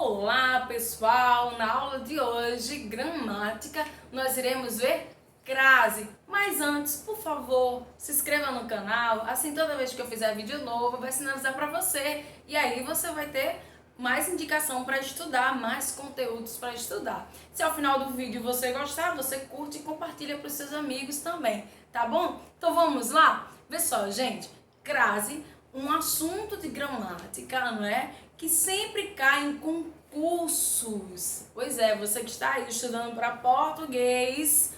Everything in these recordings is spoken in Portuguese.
Olá pessoal, na aula de hoje, gramática, nós iremos ver crase. Mas antes, por favor, se inscreva no canal, assim toda vez que eu fizer vídeo novo vai sinalizar para você e aí você vai ter mais indicação para estudar, mais conteúdos para estudar. Se ao final do vídeo você gostar, você curte e compartilha para os seus amigos também, tá bom? Então vamos lá? Vê só, gente, crase, um assunto de gramática, não é? Que sempre cai em concursos. Pois é, você que está aí estudando para português,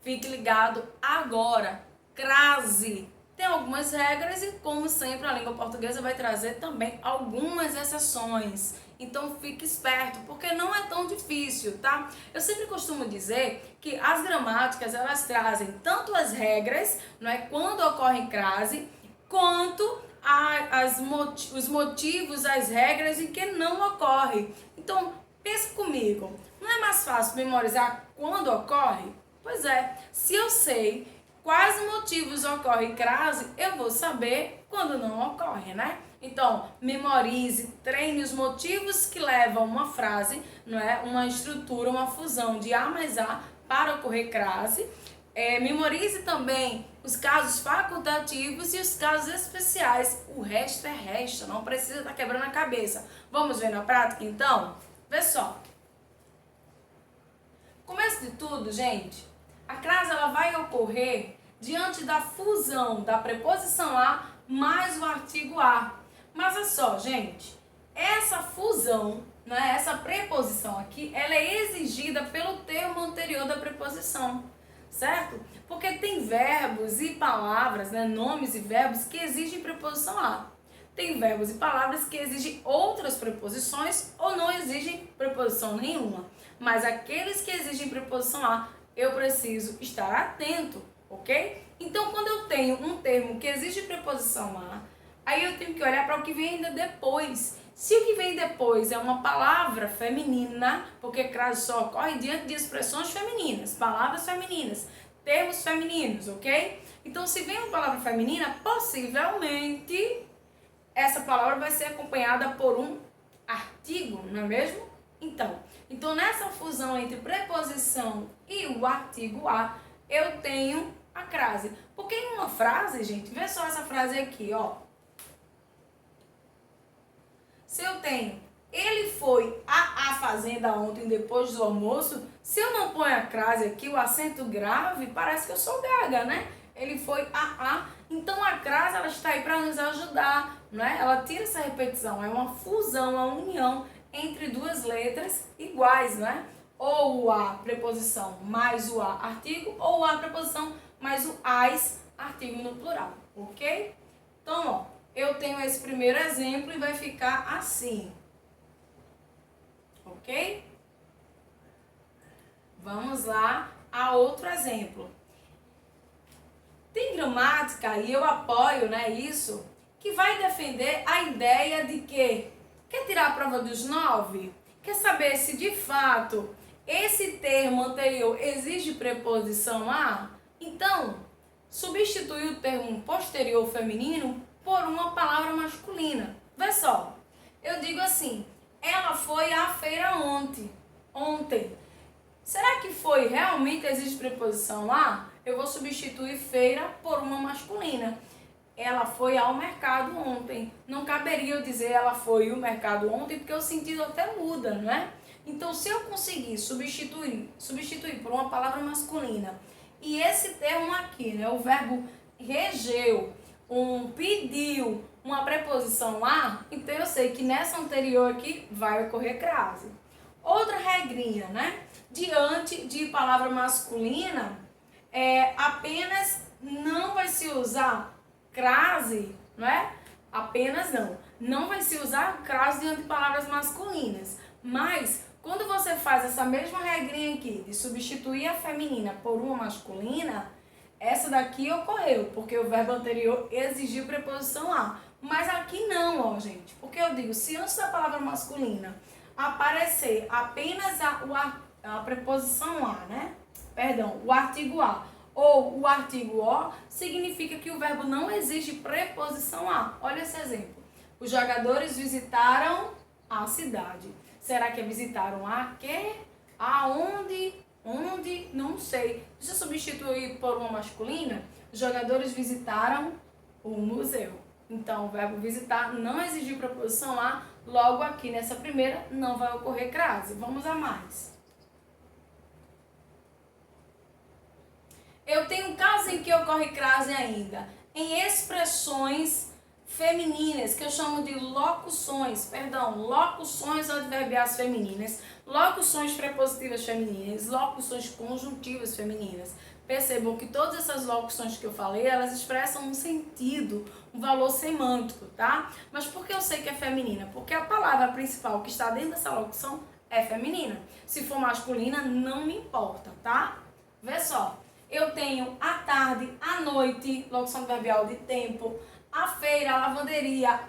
fique ligado agora. Crase tem algumas regras e, como sempre, a língua portuguesa vai trazer também algumas exceções. Então fique esperto, porque não é tão difícil, tá? Eu sempre costumo dizer que as gramáticas, elas trazem tanto as regras, não é, quando ocorre crase, quanto os motivos, as regras em que não ocorre. Então, pensa comigo, não é mais fácil memorizar quando ocorre? Pois é, se eu sei quais motivos ocorre crase, eu vou saber quando não ocorre, né? Então, memorize, treine os motivos que levam uma frase, não é? Uma estrutura, uma fusão de A mais A para ocorrer crase. Memorize também os casos facultativos e os casos especiais. O resto é resto, não precisa estar quebrando a cabeça. Vamos ver na prática, então? Vê só. Começo de tudo, gente, a crase ela vai ocorrer diante da fusão da preposição a mais o artigo a. Mas é só, gente, essa fusão, né, essa preposição aqui, ela é exigida pelo termo anterior da preposição. Certo? Porque tem verbos e palavras, né, nomes e verbos que exigem preposição a. Tem verbos e palavras que exigem outras preposições ou não exigem preposição nenhuma. Mas aqueles que exigem preposição a, eu preciso estar atento, ok? Então, quando eu tenho um termo que exige preposição a, aí eu tenho que olhar para o que vem ainda depois. Se o que vem depois é uma palavra feminina, porque crase só ocorre diante de expressões femininas, palavras femininas, termos femininos, ok? Então, se vem uma palavra feminina, possivelmente essa palavra vai ser acompanhada por um artigo, não é mesmo? Então nessa fusão entre preposição e o artigo a, eu tenho a crase. Porque em uma frase, gente, vê só essa frase aqui, ó. Se eu tenho, ele foi à fazenda ontem depois do almoço, se eu não ponho a crase aqui, o acento grave, parece que eu sou gaga, né? Ele foi então a crase ela está aí para nos ajudar, né? Ela tira essa repetição, é uma fusão, uma união entre duas letras iguais, né? Ou o a preposição mais o a artigo, ou o a preposição mais o as artigo no plural, ok? Então, ó. Eu tenho esse primeiro exemplo e vai ficar assim. Ok? Vamos lá a outro exemplo. Tem gramática, e eu apoio, né, isso, que vai defender a ideia de que quer tirar a prova dos 9? Quer saber se de fato esse termo anterior exige preposição a? Então, substitui o termo posterior feminino por uma palavra masculina. Vê só, eu digo assim, ela foi à feira ontem. Será que foi realmente existe preposição a? Eu vou substituir feira por uma masculina. Ela foi ao mercado ontem. Não caberia eu dizer ela foi ao mercado ontem, porque o sentido até muda, não é? Então, se eu conseguir substituir por uma palavra masculina, e esse termo aqui, né, o verbo regeu, pediu, uma preposição a, então eu sei que nessa anterior aqui vai ocorrer crase. Outra regrinha, né? Diante de palavra masculina, apenas não vai se usar crase, não é? Apenas não vai se usar crase diante de palavras masculinas. Mas, quando você faz essa mesma regrinha aqui, de substituir a feminina por uma masculina, essa daqui ocorreu, porque o verbo anterior exigiu preposição a. Mas aqui não, ó, gente. Porque eu digo, se antes da palavra masculina aparecer apenas a preposição a, né? Perdão, o artigo a ou o artigo o, significa que o verbo não exige preposição a. Olha esse exemplo. Os jogadores visitaram a cidade. Será que visitaram a quê? Aonde? Onde? Não sei. Se eu substituir por uma masculina, os jogadores visitaram o museu. Então, o verbo visitar não exigiu preposição a, logo aqui nessa primeira não vai ocorrer crase. Vamos a mais. Eu tenho casos em que ocorre crase ainda. Em expressões femininas, que eu chamo de locuções adverbiais femininas, locuções prepositivas femininas, locuções conjuntivas femininas. Percebam que todas essas locuções que eu falei, elas expressam um sentido, um valor semântico, tá? Mas por que eu sei que é feminina? Porque a palavra principal que está dentro dessa locução é feminina. Se for masculina, não me importa, tá? Vê só, eu tenho a tarde, a noite, locução adverbial de tempo, a feira, a lavanderia,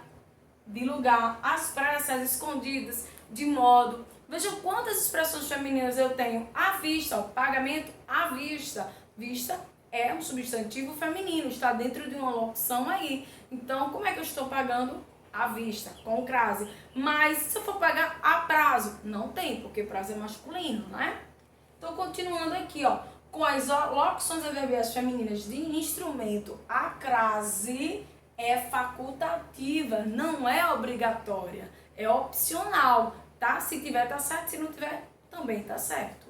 de lugar, as pressas, escondidas, de modo. Vejam quantas expressões femininas eu tenho. À vista, ó, pagamento à vista. Vista é um substantivo feminino, está dentro de uma locução aí. Então, como é que eu estou pagando? À vista, com crase. Mas se eu for pagar a prazo, não tem, porque prazo é masculino, né? Então, continuando aqui, ó, com as locuções adverbiais femininas de instrumento, a crase é facultativa, não é obrigatória, é opcional, tá? Se tiver, tá certo, se não tiver, também tá certo.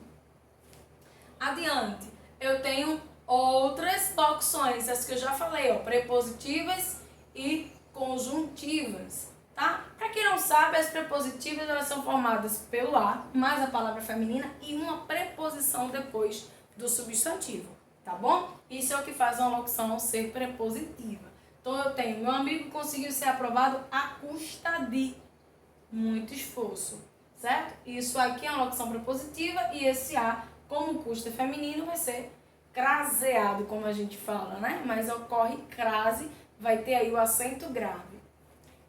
Adiante, eu tenho outras locuções, as que eu já falei, ó, prepositivas e conjuntivas, tá? Para quem não sabe, as prepositivas elas são formadas pelo a, mais a palavra feminina e uma preposição depois do substantivo, tá bom? Isso é o que faz uma locução ser prepositiva. Então eu tenho, meu amigo conseguiu ser aprovado à custa de muito esforço, certo? Isso aqui é uma locução prepositiva e esse a, como custa feminino, vai ser craseado, como a gente fala, né? Mas ocorre crase, vai ter aí o acento grave.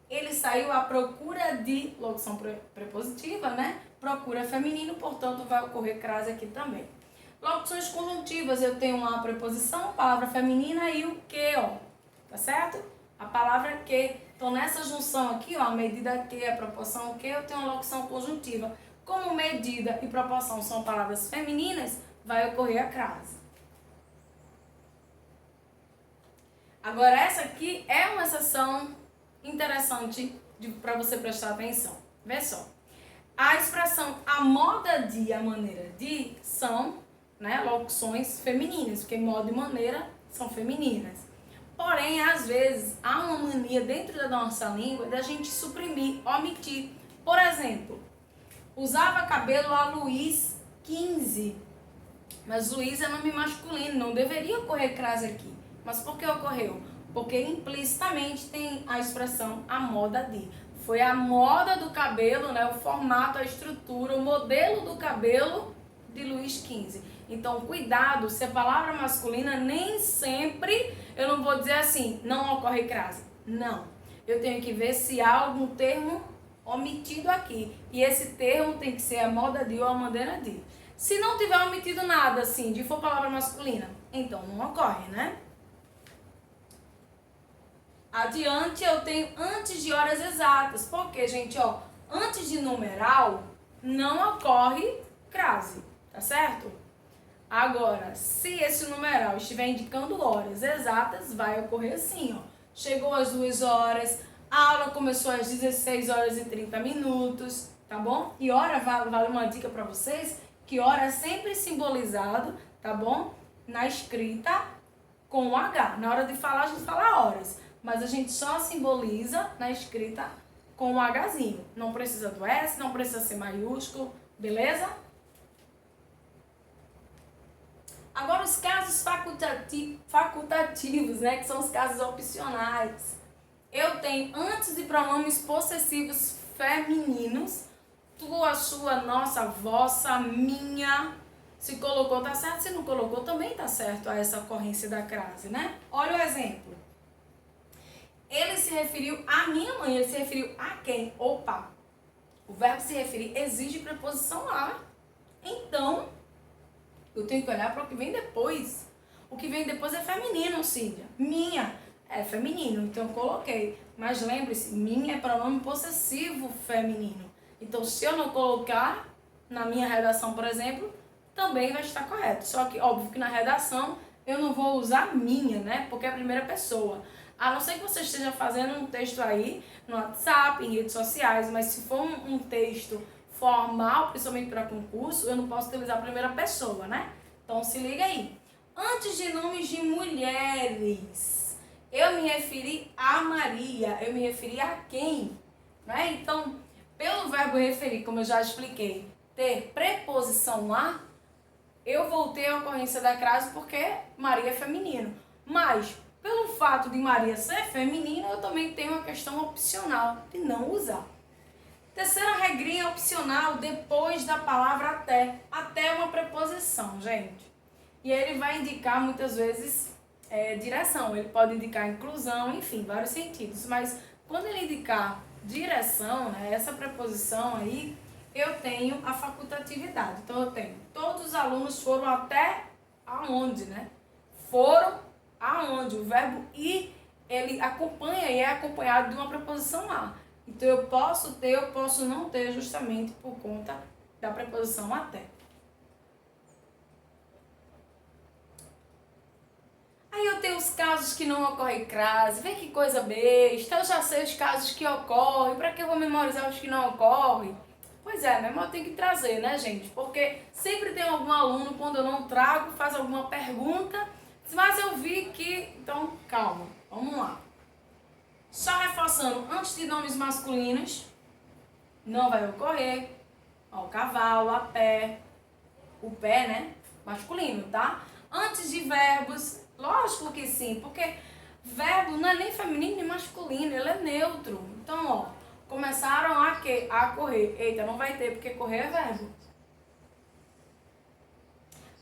Ele saiu à procura de, locução prepositiva, né? Procura feminino, portanto vai ocorrer crase aqui também. Locuções conjuntivas, eu tenho uma preposição, palavra feminina e o que, ó. Tá certo? A palavra que. Então, nessa junção aqui, ó, a medida que, a proporção que, eu tenho uma locução conjuntiva. Como medida e proporção são palavras femininas, vai ocorrer a crase. Agora, essa aqui é uma exceção interessante para você prestar atenção. Vê só. A expressão a moda de, a maneira de, são, né, locuções femininas, porque modo e maneira são femininas. Porém, às vezes, há uma mania dentro da nossa língua da gente suprimir, omitir. Por exemplo, usava cabelo a Luiz 15. Mas Luiz é nome masculino, não deveria ocorrer crase aqui. Mas por que ocorreu? Porque implicitamente tem a expressão a moda de. Foi a moda do cabelo, né, o formato, a estrutura, o modelo do cabelo de Luiz 15. Então, cuidado, se a palavra masculina, nem sempre, eu não vou dizer assim, não ocorre crase. Não. Eu tenho que ver se há algum termo omitido aqui. E esse termo tem que ser a moda de ou a maneira de. Se não tiver omitido nada, assim, de for palavra masculina, então não ocorre, né? Adiante, eu tenho antes de horas exatas. Porque, gente, ó, antes de numeral, não ocorre crase, tá certo? Agora, se esse numeral estiver indicando horas exatas, vai ocorrer assim, ó. Chegou às 2 horas, a aula começou às 16 horas e 30 minutos, tá bom? E hora, vale uma dica para vocês, que hora é sempre simbolizado, tá bom? Na escrita com o H. Na hora de falar, a gente fala horas, mas a gente só simboliza na escrita com o Hzinho. Não precisa do S, não precisa ser maiúsculo, beleza? Agora os casos facultativos, né, que são os casos opcionais. Eu tenho antes de pronomes possessivos femininos, tua, sua, nossa, vossa, minha. Se colocou, tá certo. Se não colocou, também tá certo a essa ocorrência da crase, né? Olha o exemplo. Ele se referiu à minha mãe. Ele se referiu a quem? Opa. O verbo se referir exige preposição a. Então, eu tenho que olhar para o que vem depois. O que vem depois é feminino, Cília. Minha é feminino, então eu coloquei. Mas lembre-se, minha é pronome possessivo feminino. Então, se eu não colocar na minha redação, por exemplo, também vai estar correto. Só que, óbvio que na redação eu não vou usar minha, né? Porque é a primeira pessoa. A não ser que você esteja fazendo um texto aí no WhatsApp, em redes sociais, mas se for um texto formal, principalmente para concurso, eu não posso utilizar a primeira pessoa, né? Então se liga aí. Antes de nomes de mulheres, eu me referi a Maria, eu me referi a quem? Né? Então, pelo verbo referir, como eu já expliquei, ter preposição a, eu voltei à ocorrência da crase porque Maria é feminino. Mas, pelo fato de Maria ser feminina, eu também tenho uma questão opcional de não usar. Terceira regrinha opcional, depois da palavra até. Até é uma preposição, gente. E ele vai indicar muitas vezes direção. Ele pode indicar inclusão, enfim, vários sentidos. Mas quando ele indicar direção, né, essa preposição aí, eu tenho a facultatividade. Então eu tenho, todos os alunos foram até aonde, né? Foram aonde. O verbo ir, ele acompanha e é acompanhado de uma preposição a. Então eu posso ter, eu posso não ter, justamente por conta da preposição até. Aí eu tenho os casos que não ocorrem crase, vê que coisa besta, eu já sei os casos que ocorrem, para que eu vou memorizar os que não ocorrem? Pois é, mas eu tenho que trazer, né, gente? Porque sempre tem algum aluno, quando eu não trago, faz alguma pergunta, mas eu vi que... Então, calma, vamos lá. Só reforçando, antes de nomes masculinos, não vai ocorrer. Ó, o cavalo, a pé, o pé, né? Masculino, tá? Antes de verbos, lógico que sim, porque verbo não é nem feminino nem masculino, ele é neutro. Então, ó, começaram a quê? A correr. Eita, não vai ter, porque correr é verbo.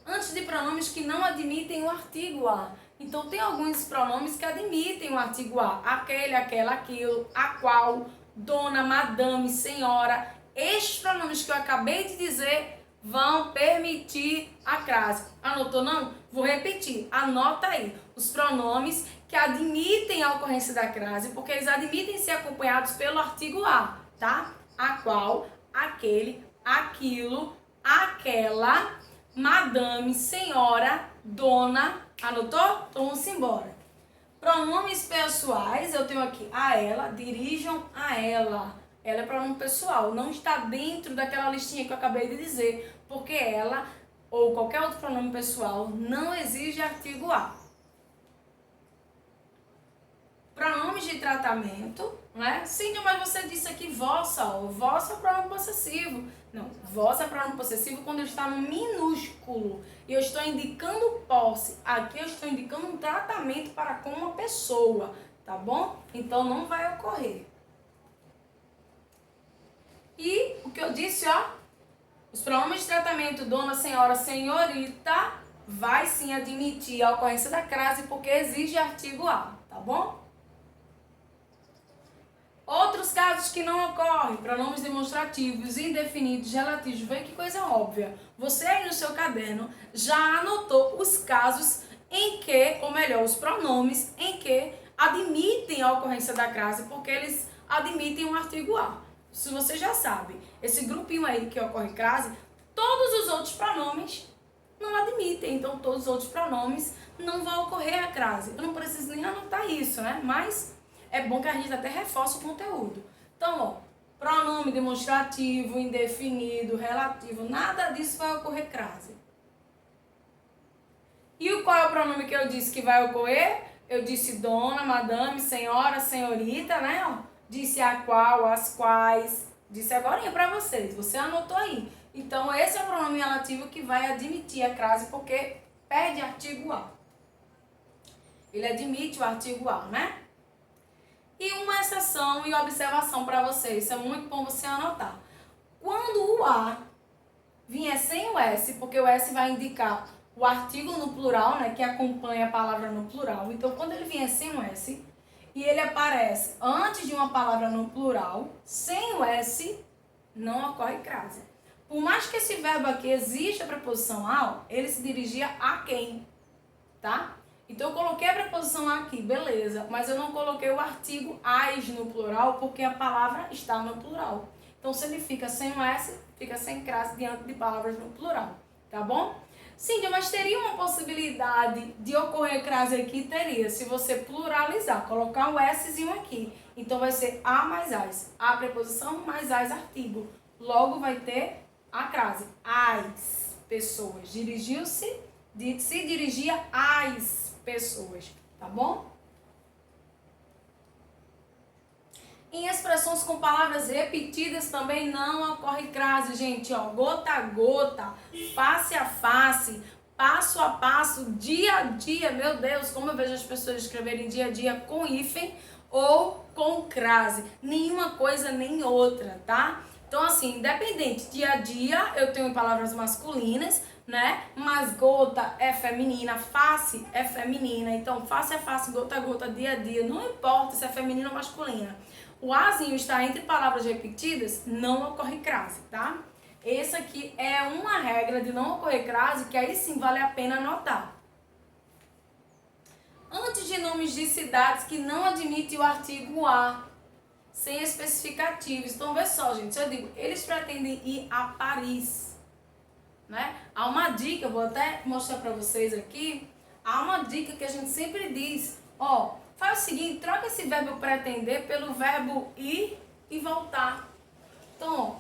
Antes de pronomes que não admitem o artigo a. Então, tem alguns pronomes que admitem o artigo a. Aquele, aquela, aquilo, a qual, dona, madame, senhora. Estes pronomes que eu acabei de dizer vão permitir a crase. Anotou não? Vou repetir. Anota aí. Os pronomes que admitem a ocorrência da crase, porque eles admitem ser acompanhados pelo artigo a, tá? A qual, aquele, aquilo, aquela, madame, senhora, dona. Anotou? Então vamos embora. Pronomes pessoais, eu tenho aqui a ela, dirijam a ela. Ela é pronome pessoal, não está dentro daquela listinha que eu acabei de dizer, porque ela ou qualquer outro pronome pessoal não exige artigo a. Pronomes de tratamento, né? Sim, mas você disse aqui vossa, ó. Vossa é pronome possessivo. Não, vossa é pronome possessivo quando ele está no minúsculo. E eu estou indicando posse. Aqui eu estou indicando um tratamento para com uma pessoa, tá bom? Então não vai ocorrer. E o que eu disse, ó, os pronomes de tratamento dona, senhora, senhorita, vai sim admitir a ocorrência da crase porque exige artigo a, tá bom? Outros casos que não ocorrem, pronomes demonstrativos, indefinidos, relativos, vê que coisa óbvia. Você aí no seu caderno já anotou os casos em que, ou melhor, os pronomes em que admitem a ocorrência da crase porque eles admitem um artigo a. Se você já sabe, esse grupinho aí que ocorre crase, todos os outros pronomes não admitem. Então, todos os outros pronomes não vão ocorrer a crase. Eu não preciso nem anotar isso, né? Mas é bom que a gente até reforce o conteúdo. Então, ó, pronome demonstrativo, indefinido, relativo, nada disso vai ocorrer crase. E qual é o pronome que eu disse que vai ocorrer? Eu disse dona, madame, senhora, senhorita, né? Ó. Disse a qual, as quais, disse agora para vocês, você anotou aí. Então, esse é o pronome relativo que vai admitir a crase, porque pede artigo a. Ele admite o artigo a, né? E uma exceção e observação para vocês, isso é muito bom você anotar. Quando o a vier sem o s, porque o s vai indicar o artigo no plural, né, que acompanha a palavra no plural. Então, quando ele vier sem o s, e ele aparece antes de uma palavra no plural, sem o S, não ocorre crase. Por mais que esse verbo aqui exista a preposição ao, ele se dirigia a quem, tá? Então eu coloquei a preposição aqui, beleza, mas eu não coloquei o artigo as no plural porque a palavra está no plural. Então, se ele fica sem o S, fica sem crase diante de palavras no plural, tá bom? Sim, mas teria uma possibilidade de ocorrer crase aqui? Teria, se você pluralizar, colocar um Szinho aqui. Então, vai ser a mais as. A preposição mais as artigo. Logo, vai ter a crase. As pessoas. Se dirigia às pessoas, tá bom? Em expressões com palavras repetidas também não ocorre crase, gente, ó, gota a gota, face a face, passo a passo, dia a dia. Meu Deus, como eu vejo as pessoas escreverem dia a dia com hífen ou com crase. Nenhuma coisa nem outra, tá? Então, assim, independente, dia a dia eu tenho palavras masculinas, né? Mas gota é feminina, face é feminina. Então, face a face, gota a gota, dia a dia. Não importa se é feminina ou masculina. O azinho está entre palavras repetidas, não ocorre crase, tá? Essa aqui é uma regra de não ocorrer crase, que aí sim vale a pena anotar. Antes de nomes de cidades que não admitem o artigo a, sem especificativos. Então, vê só, gente, se eu digo, eles pretendem ir a Paris, né? Há uma dica, eu vou até mostrar para vocês aqui, há uma dica que a gente sempre diz, ó, faz o seguinte, troca esse verbo pretender pelo verbo ir e voltar. Então, ó,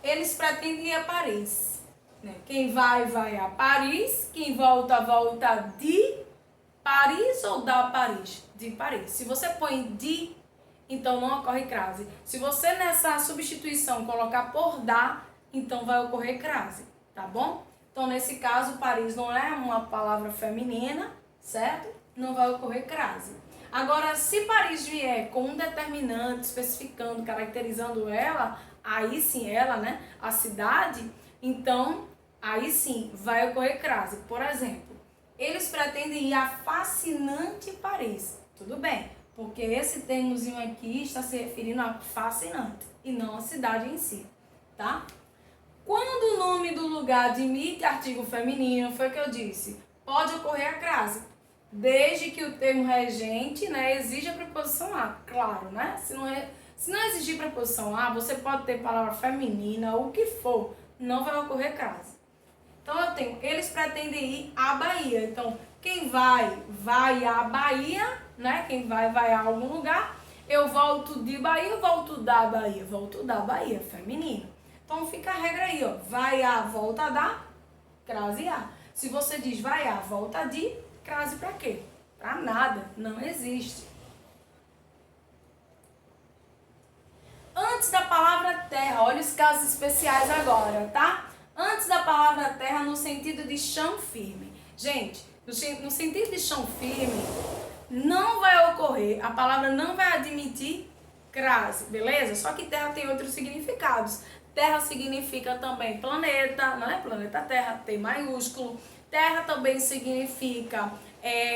eles pretendem ir a Paris, né? Quem vai, vai a Paris, quem volta, volta de Paris ou da Paris? De Paris. Se você põe de, então não ocorre crase. Se você nessa substituição colocar por da, então vai ocorrer crase, tá bom? Então, nesse caso, Paris não é uma palavra feminina, certo? Não vai ocorrer crase. Agora, se Paris vier com um determinante, especificando, caracterizando ela, aí sim, ela, né, a cidade, então, aí sim, vai ocorrer crase. Por exemplo, eles pretendem ir a fascinante Paris. Tudo bem, porque esse termozinho aqui está se referindo a fascinante e não a cidade em si, tá? Quando o nome do lugar admite artigo feminino, foi o que eu disse, pode ocorrer a crase, desde que o termo regente, né, exija a preposição a, claro, né? Se não exigir preposição a, você pode ter palavra feminina, o que for, não vai ocorrer crase. Então, eu tenho, eles pretendem ir à Bahia. Então, quem vai, vai à Bahia, né? Quem vai a algum lugar. Eu volto de Bahia, eu volto da Bahia. Volto da Bahia, feminino. Então, fica a regra aí, ó. Vai a, volta da, crase a. Se você diz vai a, volta de, crase pra quê? Pra nada, não existe. Antes da palavra terra, olha os casos especiais agora, tá? Antes da palavra terra no sentido de chão firme. Gente, no sentido de chão firme, não vai ocorrer, a palavra não vai admitir crase, beleza? Só que terra tem outros significados. Terra significa também planeta, não é? Planeta Terra, T maiúsculo. Terra também significa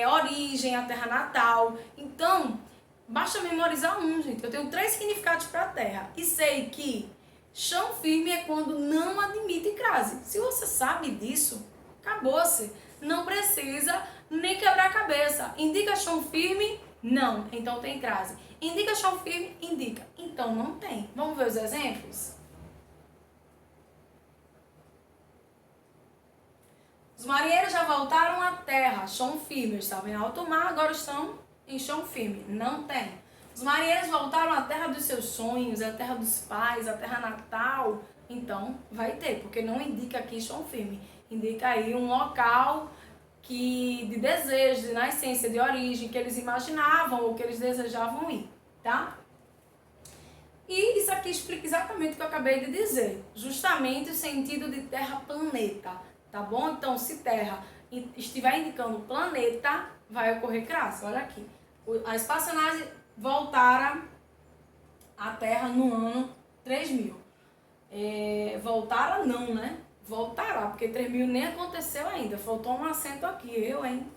origem, a terra natal. Então, basta memorizar um, gente. Eu tenho 3 significados para terra. E sei que chão firme é quando não admite crase. Se você sabe disso, acabou-se. Não precisa nem quebrar a cabeça. Indica chão firme? Não. Então tem crase. Indica chão firme? Indica. Então não tem. Vamos ver os exemplos? Os marinheiros já voltaram à terra, chão firme. Eles estavam em alto mar, agora estão em chão firme. Não tem. Os marinheiros voltaram à terra dos seus sonhos, à terra dos pais, à terra natal. Então, vai ter, porque não indica aqui chão firme. Indica aí um local de desejo, de nascença, de origem, que eles imaginavam ou que eles desejavam ir, tá? E isso aqui explica exatamente o que eu acabei de dizer. Justamente o sentido de terra-planeta, tá bom? Então, se terra estiver indicando planeta, vai ocorrer crase. Olha aqui. A espaçonave voltaram à Terra no ano 3000. Voltaram não, né? Voltará, porque 3000 nem aconteceu ainda. Faltou um acento aqui, hein?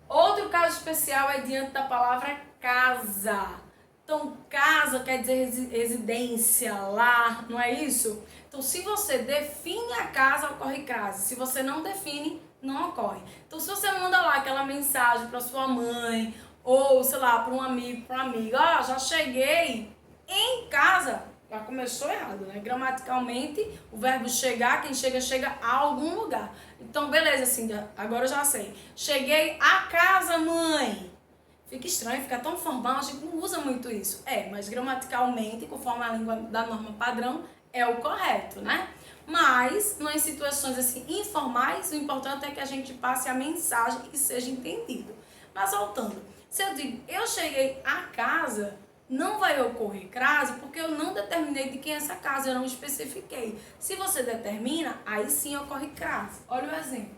Outro caso especial é diante da palavra casa. Então, casa quer dizer residência, lar, não é isso? Então, se você define a casa, ocorre crase. Se você não define, não ocorre. Então, se você manda lá aquela mensagem para sua mãe ou sei lá, para um amigo, para uma amiga, já cheguei em casa, já começou errado, né? Gramaticalmente, o verbo chegar, quem chega, chega a algum lugar. Então, beleza, Cíntia, agora eu já sei. Cheguei a casa, mãe. Fica estranho, fica tão formal, a gente não usa muito isso. Mas gramaticalmente, conforme a língua da norma padrão, é o correto, né? Mas, nas situações assim informais, o importante é que a gente passe a mensagem e seja entendido. Mas voltando, se eu digo, eu cheguei a casa, não vai ocorrer crase porque eu não determinei de quem é essa casa, eu não especifiquei. Se você determina, aí sim ocorre crase. Olha o exemplo.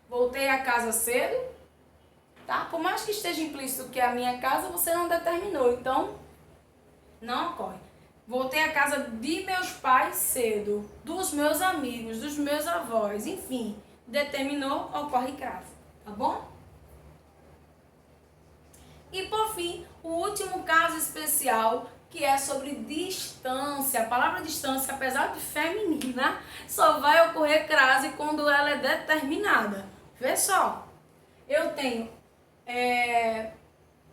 Voltei a casa cedo, tá? Por mais que esteja implícito que é a minha casa, você não determinou, então não ocorre. Voltei à casa de meus pais cedo, dos meus amigos, dos meus avós, enfim, determinou, ocorre crase, tá bom? E por fim, o último caso especial, que é sobre distância. A palavra distância, apesar de feminina, só vai ocorrer crase quando ela é determinada. Vê só, eu tenho,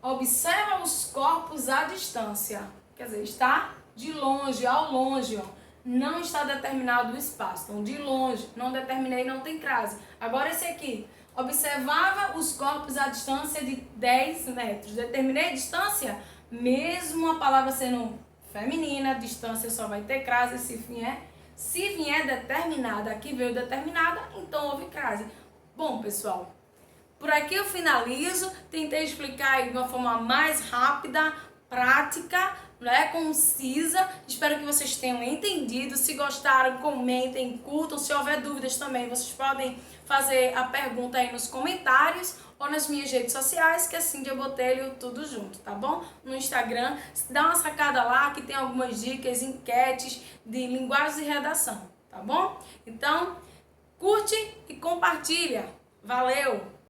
observa os corpos à distância, quer dizer, está de longe, ao longe, ó. Não está determinado o espaço, então de longe, não determinei, não tem crase. Agora esse aqui, observava os corpos à distância de 10 metros. Determinei a distância, mesmo a palavra sendo feminina, a distância só vai ter crase se vier determinada. Aqui veio determinada, então houve crase. Bom, pessoal, por aqui eu finalizo. Tentei explicar aí de uma forma mais rápida, prática, né, concisa. Espero que vocês tenham entendido. Se gostaram, comentem, curtam. Se houver dúvidas também, vocês podem fazer a pergunta aí nos comentários ou nas minhas redes sociais, que é Cíntia Botelho, tudo junto, tá bom? No Instagram, dá uma sacada lá que tem algumas dicas, enquetes de linguagem e redação, tá bom? Então, curte e compartilha. Valeu!